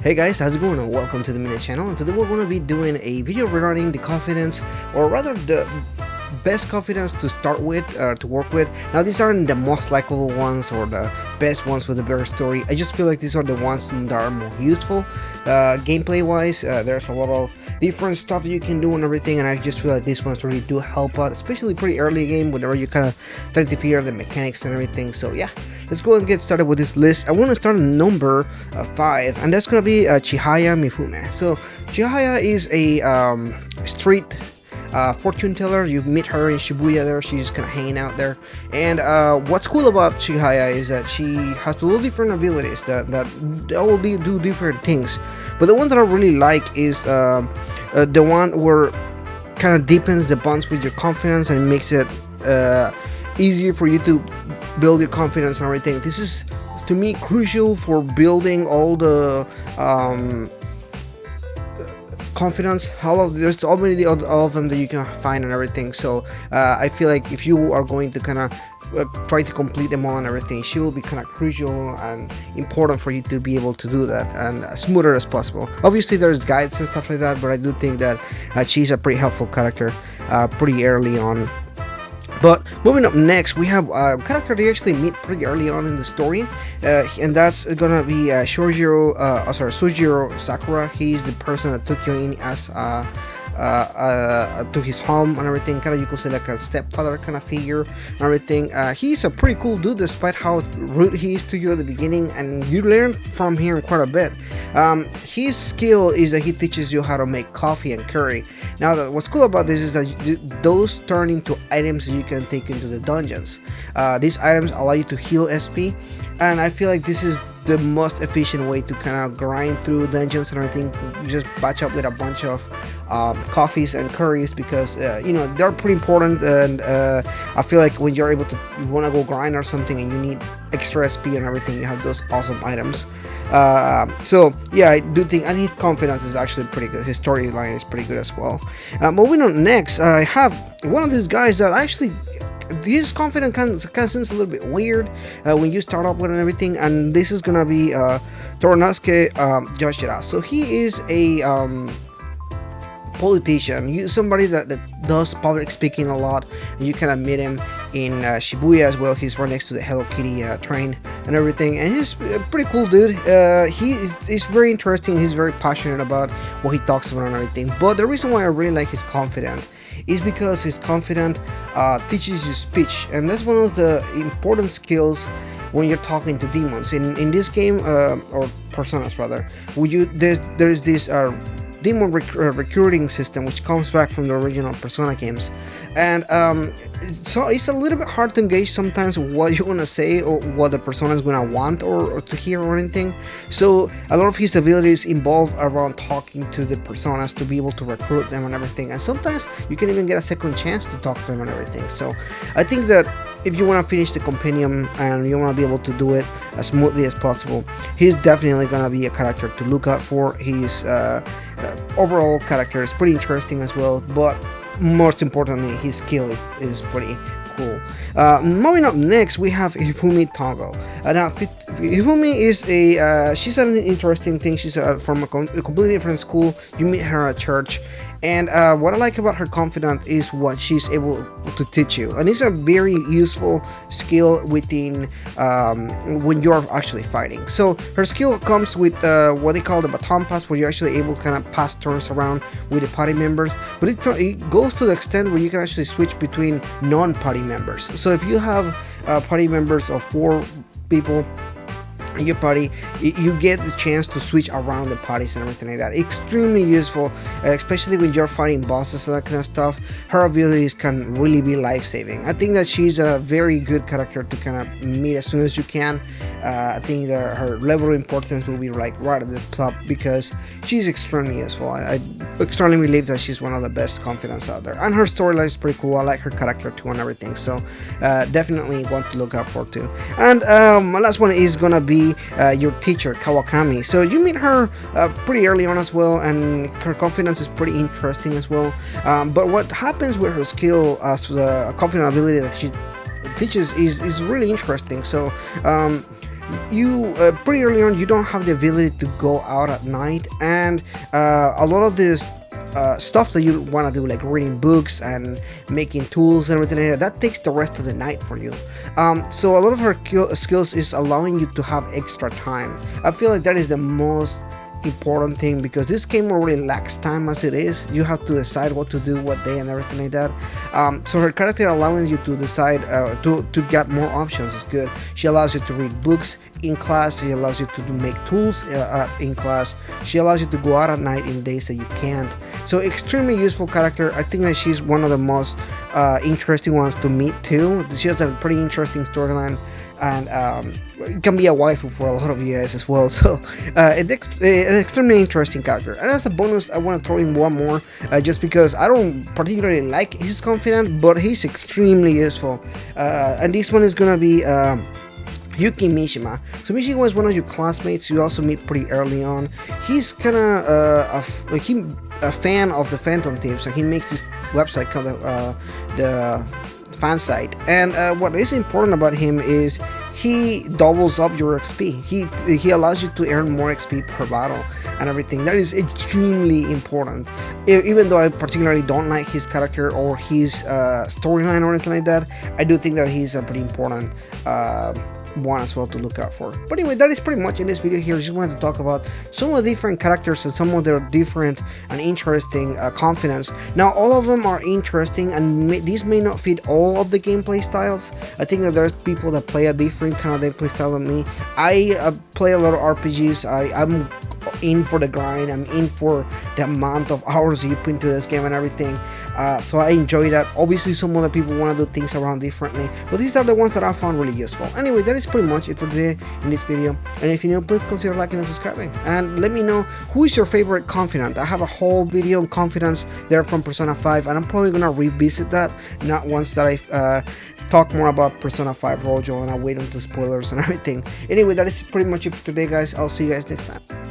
Hey guys, how's it going? And welcome to the Minute Channel. And today we're going to be doing a video regarding the confidence, or rather the best confidence to start with, to work with. Now these aren't the most likable ones or the best ones with a better story. I just feel like these are the ones that are more useful. Gameplay wise, there's a lot of different stuff you can do and everything, and I just feel like these ones really do help out, especially pretty early game whenever you kind of start to figure out the mechanics and everything. So yeah, let's go and get started with this list. I want to start at number 5, and that's gonna be Chihaya Mifume. So Chihaya is a street fortune teller. You meet her in Shibuya there. She's kind of hanging out there. And what's cool about Chihaya is that she has a little different abilities that they all do different things. But the one that I really like is the one where kind of deepens the bonds with your confidence and makes it easier for you to build your confidence and everything. This is, to me, crucial for building all the confidence. There's so many all of them that you can find and everything. So I feel like if you are going to kind of try to complete them all and everything, she will be kind of crucial and important for you to be able to do that and as smoother as possible. Obviously there's guides and stuff like that, but I do think that she's a pretty helpful character pretty early on. But moving up next, we have a character they actually meet pretty early on in the story, and that's gonna be Sujiro Sakura. He's the person that took you in as to his home and everything. Kind of, you could say, like a stepfather kind of figure and everything. He's a pretty cool dude, despite how rude he is to you at the beginning, and you learn from him quite a bit. His skill is that he teaches you how to make coffee and curry. Now, what's cool about this is that those turn into items that you can take into the dungeons. These items allow you to heal SP, and I feel like this is the most efficient way to kind of grind through dungeons and everything. You just batch up with a bunch of coffees and curries, because you know, they're pretty important, and I feel like when you're able to, you want to go grind or something and you need extra SP and everything, you have those awesome items. So yeah, I do think, and his confidence is actually pretty good. His storyline is pretty good as well. Moving on next, I have one of these guys that actually, this confident kind of seems a little bit weird when you start up with and everything, and this is gonna be Tornosuke Yoshida. So he is a politician. He's somebody that does public speaking a lot, and you kind of meet him in Shibuya as well. He's right next to the Hello Kitty train and everything, and he's a pretty cool dude. He's very interesting. He's very passionate about what he talks about and everything. But the reason why I really like his confident is because his confident teaches you speech, and that's one of the important skills when you're talking to demons in this game, or personas rather. There's this demon recruiting system which comes back from the original Persona games, and so it's a little bit hard to engage sometimes what you want to say or what the persona is going to want or to hear or anything. So a lot of his abilities involve around talking to the personas to be able to recruit them and everything, and sometimes you can even get a second chance to talk to them and everything. So I think that if you want to finish the compendium and you want to be able to do it as smoothly as possible, he's definitely going to be a character to look out for. His overall character is pretty interesting as well, but most importantly, his skill is pretty cool. Moving up next, we have Hifumi Togo. Now, Hifumi is she's an interesting thing. She's from a completely different school. You meet her at church, and what I like about her confidant is what she's able to teach you, and it's a very useful skill within when you're actually fighting. So her skill comes with what they call the baton pass, where you're actually able to kind of pass turns around with the party members, but it goes to the extent where you can actually switch between non-party members. So if you have party members of 4 people in your party, you get the chance to switch around the parties and everything like that. Extremely useful, especially when you're fighting bosses and that kind of stuff. Her abilities can really be life-saving. I think that she's a very good character to kind of meet as soon as you can. I think that her level of importance will be like right at the top, because she's extremely useful. I extremely believe that she's one of the best confidants out there, and her storyline is pretty cool. I like her character too and everything, so definitely want to look out for too. And my last one is gonna be your teacher, Kawakami. So you meet her pretty early on as well, and her confidence is pretty interesting as well. But what happens with her skill, the confident ability that she teaches, is really interesting. So you pretty early on you don't have the ability to go out at night, and a lot of this stuff that you want to do, like reading books and making tools and everything like that takes the rest of the night for you. So a lot of her skills is allowing you to have extra time. I feel like that is the most important thing, because this game already lacks time as it is. You have to decide what to do, what day, and everything like that. So her character allowing you to decide to get more options is good. She allows you to read books in class. She allows you to make tools in class. She allows you to go out at night in days that you can't. So extremely useful character. I think that she's one of the most interesting ones to meet too. She has a pretty interesting storyline, and it can be a waifu for a lot of you guys as well. So it's an extremely interesting character. And as a bonus, I want to throw in one more, just because I don't particularly like his confidant, but he's extremely useful. And this one is gonna be Yuki Mishima. So Mishima is one of your classmates you also meet pretty early on. He's kinda a fan of the Phantom Thieves, and he makes this website called the fan site. And what is important about him is he doubles up your XP. He allows you to earn more XP per battle and everything. That is extremely important. Even though I particularly don't like his character or his storyline or anything like that, I do think that he's a pretty important one as well to look out for. But anyway, that is pretty much in this video here. I just wanted to talk about some of the different characters and some of their different and interesting confidants. Now, all of them are interesting, and these may not fit all of the gameplay styles. I think that there's people that play a different kind of gameplay style than me. I play a lot of RPGs. I'm in for the grind. I'm in for the amount of hours you put into this game and everything. So I enjoy that. Obviously, some other people want to do things around differently, but these are the ones that I found really useful. Anyway, that is pretty much it for today in this video. And if you're new, please consider liking and subscribing. And let me know who is your favorite confidant. I have a whole video on confidants there from Persona 5, and I'm probably gonna revisit that. Not once that I talk more about Persona 5 Rojo, and I'll wait until spoilers and everything. Anyway, that is pretty much it for today, guys. I'll see you guys next time.